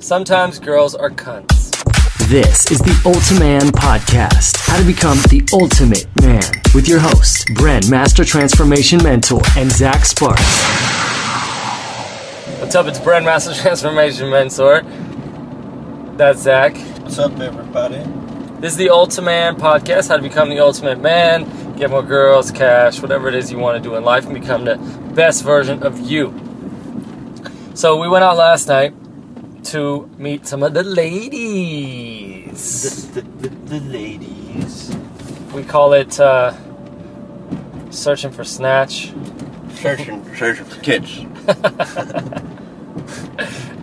Sometimes girls are cunts. This is the Ultiman Podcast, how to become the ultimate man, with your host, Bren, Master Transformation Mentor, and Zach Sparks. What's up? It's Bren, Master Transformation Mentor. That's Zach. What's up, everybody? This is the Ultiman Podcast, how to become the ultimate man, get more girls, cash, whatever it is you want to do in life, and become the best version of you. So we went out last night to meet some of the ladies. The ladies. We call it searching for snatch. Searching for kids.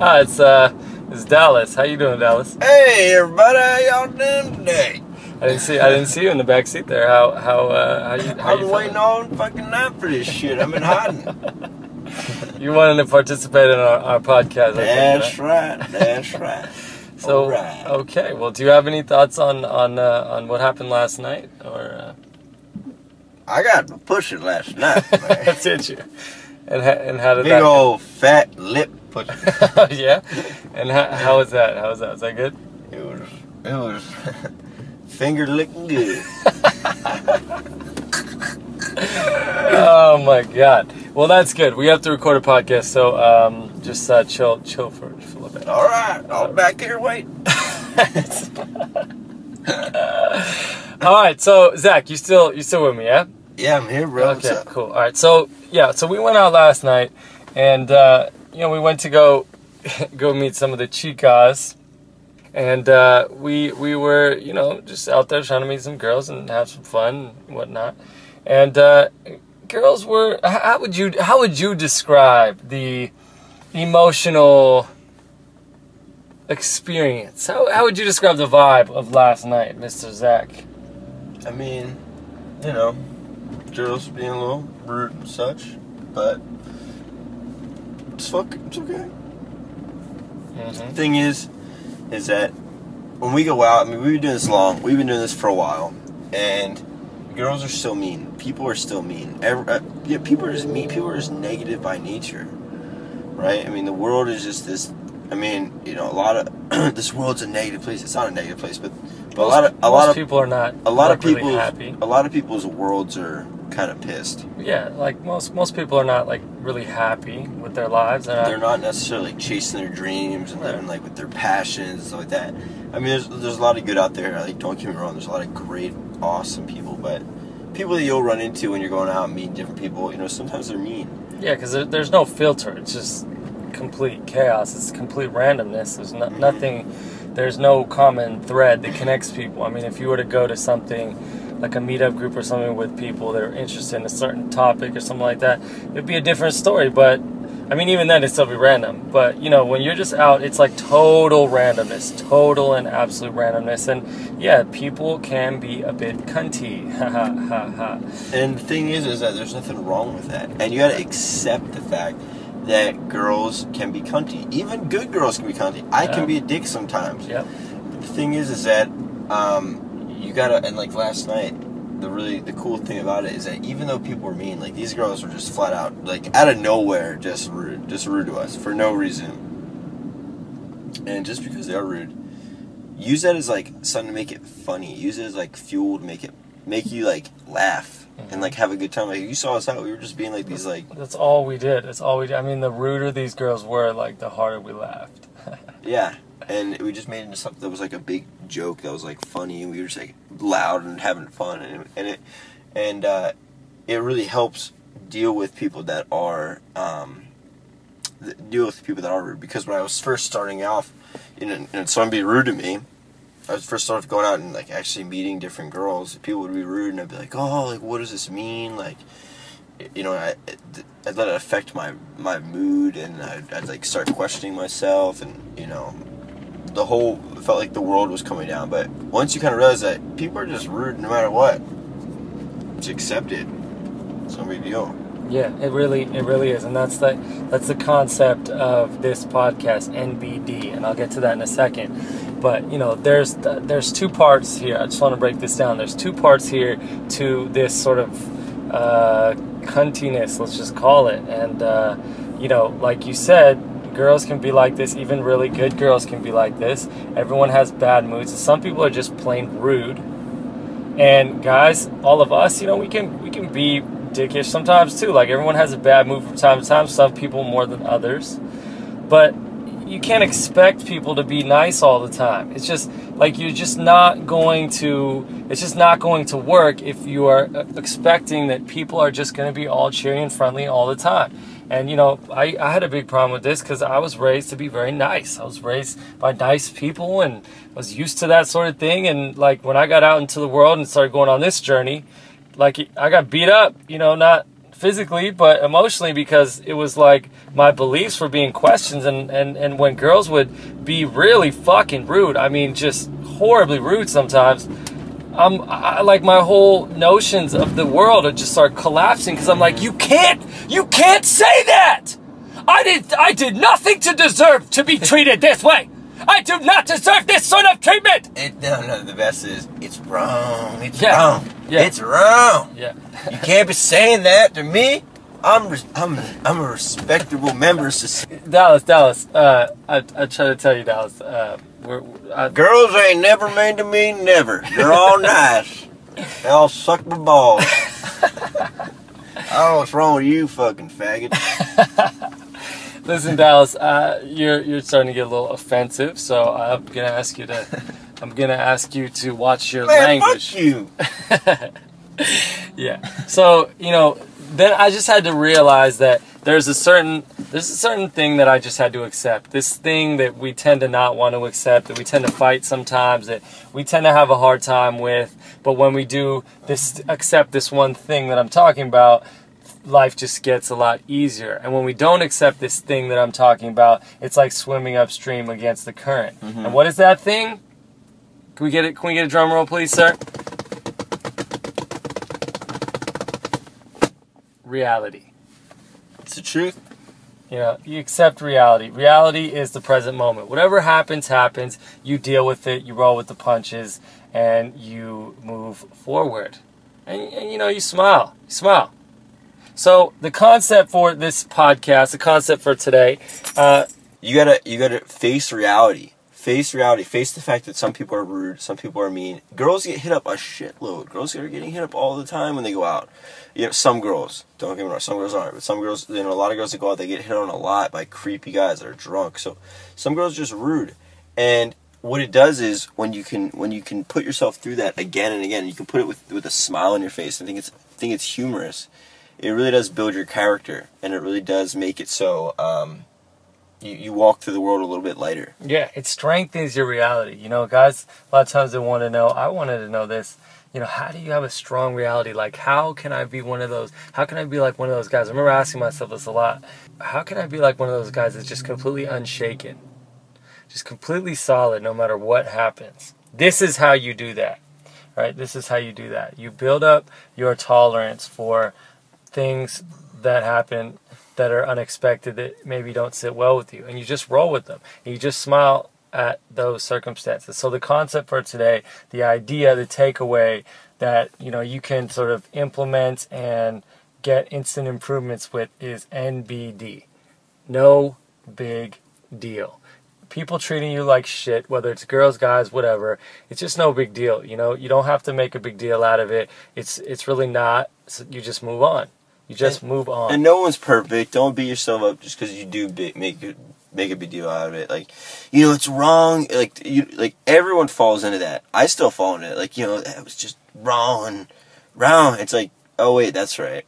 It's Dallas. How you doing, Dallas? Hey, everybody, how y'all doing today? I didn't see you in the back seat there. How you I've been feeling? waiting all fucking night for this shit. I've been hiding. You wanted to participate in our podcast. That's right. So, all right. Okay. Well, do you have any thoughts on what happened last night? Or I got pushed last night, man. did you? And how did Big that go? old fat lip pushing. Yeah. And how was that? Was that good? It was finger licking good. Oh my God. Well, that's good. We have to record a podcast, so just chill for a little bit. All right, I'll back here wait. All right. So Zach, you still with me? Yeah. Yeah, I'm here, bro. What's Okay. up? Cool. All right. So we went out last night, and we went to go meet some of the chicas. And we were, just out there trying to meet some girls and have some fun and whatnot. And girls were, how would you describe the emotional experience? How would you describe the vibe of last night, Mr. Zach? I mean, girls being a little rude and such, but it's okay. Mm-hmm. Thing is that when we go out, we've been doing this long. We've been doing this for a while, and girls are still mean. People are still mean. People are just mean. People are just negative by nature, right? The world is just this. A lot of this world's a negative place. It's not a negative place, but a lot of people are not. Really happy. A lot of people's worlds are kind of pissed. Yeah, like most people are not like really happy with their lives. They're not necessarily chasing their dreams and living with their passions and stuff like that. There's a lot of good out there. Don't get me wrong. There's a lot of great, awesome people, but people that you'll run into when you're going out and meeting different people, sometimes they're mean. Yeah, because there's no filter. It's just complete chaos. It's complete randomness. There's nothing. There's no common thread that connects people. If you were to go to something like a meetup group or something with people that are interested in a certain topic or something like that, it'd be a different story. But even then, it'd still be random. But when you're just out, it's like total randomness, total and absolute randomness. And yeah, people can be a bit cunty. Ha ha ha ha. And the thing is that there's nothing wrong with that. And you got to accept the fact that girls can be cunty. Even good girls can be cunty. I can be a dick sometimes. Yep. But the thing is that you gotta, and last night, the cool thing about it is that even though people were mean, these girls were just flat out, out of nowhere, just rude to us for no reason. And just because they are rude, use that as something to make it funny. Use it as fuel to make you laugh. Mm-hmm. And have a good time. You saw us out. We were just being these That's all we did. That's all we did. The ruder these girls were, the harder we laughed. Yeah, and we just made it into something that was a big joke that was funny, and we were just loud and having fun, and it really helps deal with people that are rude. Because when I was first starting off, and someone be rude to me. I was first started going out and actually meeting different girls. People would be rude, and I'd be what does this mean? I'd let it affect my mood, and I'd start questioning myself, and it felt like the world was coming down. But once you kind of realize that people are just rude no matter what, just accept it. It's no big deal. Yeah, it really is, and that's the concept of this podcast, NBD, and I'll get to that in a second. But there's two parts here. I just want to break this down. There's two parts here to this sort of cuntiness, let's just call it. And like you said, girls can be like this. Even really good girls can be like this. Everyone has bad moods. Some people are just plain rude. And guys, all of us, we can be dickish sometimes too. Like, everyone has a bad mood from time to time. Some people more than others. But you can't expect people to be nice all the time. It's just like it's just not going to work if you are expecting that people are just going to be all cheery and friendly all the time. And I had a big problem with this because I was raised to be very nice. I was raised by nice people and was used to that sort of thing. And like, when I got out into the world and started going on this journey, like, I got beat up, not physically, but emotionally, because it was like my beliefs were being questioned, and when girls would be really fucking rude, I mean, just horribly rude sometimes, I like, my whole notions of the world would just start collapsing, because I'm like, you can't say that! I did nothing to deserve to be treated this way! I do not deserve this sort of treatment! No, the best is, it's wrong. It's Yeah. wrong. Yeah. It's wrong. Yeah. You can't be saying that to me. I'm a respectable member of society. Dallas, I try to tell you, Dallas, Girls ain't never mean to me, never. They're all nice. They all suck my balls. I don't know what's wrong with you, fucking faggot. Listen, Dallas, you're starting to get a little offensive, so I'm gonna ask you to watch your language. Fuck you. Yeah. So, then I just had to realize that there's a certain thing that I just had to accept. This thing that we tend to not want to accept, that we tend to fight sometimes, that we tend to have a hard time with. But when we do accept this one thing that I'm talking about, life just gets a lot easier. And when we don't accept this thing that I'm talking about, it's like swimming upstream against the current. Mm-hmm. And what is that thing? Can we get a drum roll, please, sir? Reality. It's the truth. You accept reality. Reality is the present moment. Whatever happens, happens. You deal with it. You roll with the punches, and you move forward. And you smile. You smile. So the concept for this podcast, the concept for today, you gotta face reality. Face reality. Face the fact that some people are rude, some people are mean. Girls get hit up a shitload. Girls are getting hit up all the time when they go out. Some girls, don't get me wrong, some girls aren't, but some girls, a lot of girls that go out, they get hit on a lot by creepy guys that are drunk. So some girls are just rude. And what it does is, when you can put yourself through that again and again, you can put it with a smile on your face. I think it's humorous. It really does build your character, and it really does make it so you walk through the world a little bit lighter. Yeah, it strengthens your reality. Guys, a lot of times they want to know, I wanted to know this, how do you have a strong reality? Like, how can I be one of those? How can I be like one of those guys? I remember asking myself this a lot. How can I be like one of those guys that's just completely unshaken? Just completely solid no matter what happens. This is how you do that, right? This is how you do that. You build up your tolerance for things that happen that are unexpected, that maybe don't sit well with you, and you just roll with them. And you just smile at those circumstances. So the concept for today, the idea, the takeaway that you can sort of implement and get instant improvements with is NBD. No big deal. People treating you like shit, whether it's girls, guys, whatever, it's just no big deal. You don't have to make a big deal out of it. It's really not. So you just move on. You just move on. And no one's perfect. Don't beat yourself up just because you do make a big deal out of it. Like, it's wrong. Like everyone falls into that. I still fall into it. Like, that was just wrong. It's like, oh wait, that's right.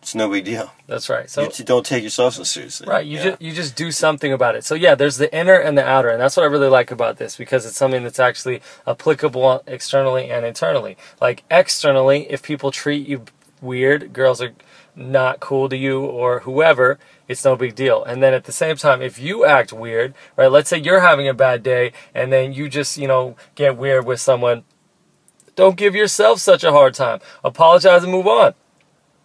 It's no big deal. That's right. So you don't take yourself so seriously. Right. You just do something about it. So yeah, there's the inner and the outer, and that's what I really like about this, because it's something that's actually applicable externally and internally. Like, externally, if people treat you weird, girls are not cool to you or whoever, it's no big deal. And then at the same time, if you act weird, right, let's say you're having a bad day and then you just, get weird with someone, don't give yourself such a hard time. Apologize and move on.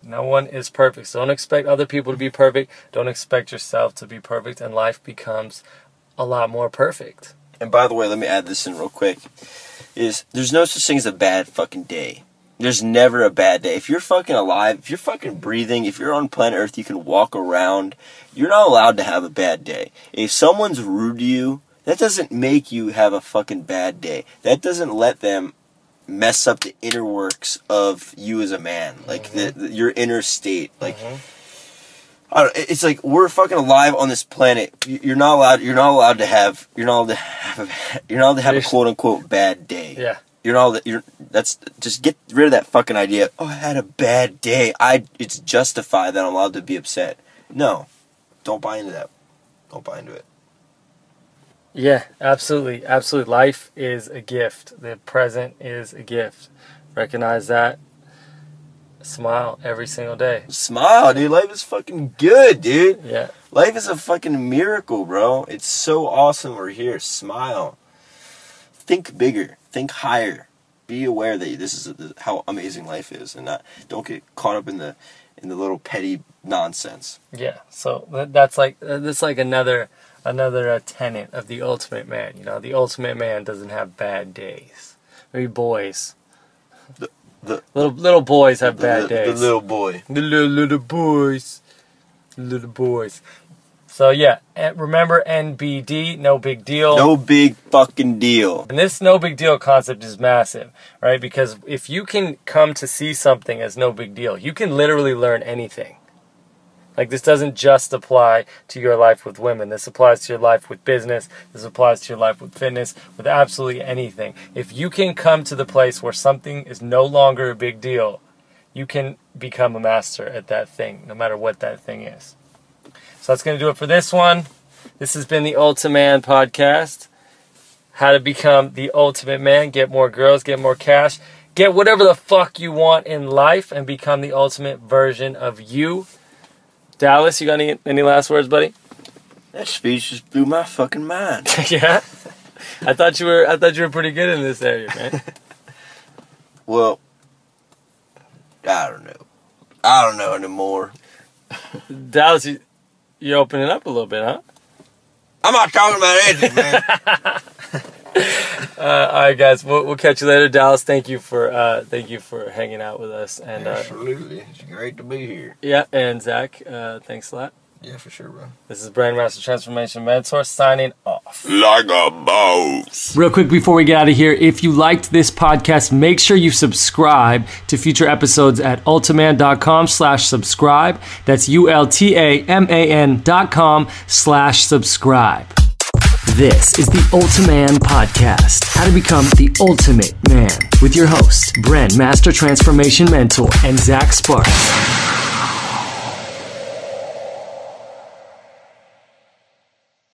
No one is perfect. So don't expect other people to be perfect. Don't expect yourself to be perfect, and life becomes a lot more perfect. And by the way, let me add this in real quick. There's no such thing as a bad fucking day. There's never a bad day. If you're fucking alive, if you're fucking breathing, if you're on planet Earth, you can walk around, you're not allowed to have a bad day. If someone's rude to you, that doesn't make you have a fucking bad day. That doesn't let them mess up the inner works of you as a man. Like, your inner state. Like, I don't, it's like, we're fucking alive on this planet. You're not allowed to have a quote unquote bad day. Yeah. Just get rid of that fucking idea. Oh, I had a bad day. It's justified that I'm allowed to be upset. No, don't buy into that. Don't buy into it. Yeah, absolutely. Absolutely. Life is a gift. The present is a gift. Recognize that. Smile every single day. Smile, dude. Life is fucking good, dude. Yeah. Life is a fucking miracle, bro. It's so awesome we're here. Smile. Think bigger. Think higher. Be aware that this is how amazing life is, and don't get caught up in the little petty nonsense. Yeah. So that's like another tenet of the ultimate man. You know, the ultimate man doesn't have bad days. Maybe boys. The little boys have bad days. The little boy. The little boys. Little boys. So yeah, remember NBD, no big deal. No big fucking deal. And this no big deal concept is massive, right? Because if you can come to see something as no big deal, you can literally learn anything. Like, this doesn't just apply to your life with women. This applies to your life with business. This applies to your life with fitness, with absolutely anything. If you can come to the place where something is no longer a big deal, you can become a master at that thing, no matter what that thing is. So that's going to do it for this one. This has been the Ultiman Podcast. How to become the ultimate man, get more girls, get more cash, get whatever the fuck you want in life, and become the ultimate version of you. Dallas, you got any last words, buddy? That speech just blew my fucking mind. Yeah? I thought you were pretty good in this area, man. Well, I don't know anymore. Dallas, you're opening up a little bit, huh? I'm not talking about anything, man. All right, guys. We'll catch you later, Dallas. Thank you for hanging out with us. And absolutely, it's great to be here. Yeah, and Zach, thanks a lot. Yeah, for sure, bro. This is Brainmaster Transformation Mentor signing off. Like a boss. Real quick before we get out of here, if you liked this podcast, make sure you subscribe to future episodes at ultaman.com/subscribe. That's ultaman.com/subscribe. This is the Ultiman Podcast, how to become the ultimate man, with your host, Bren, Master Transformation Mentor, and Zach Sparks.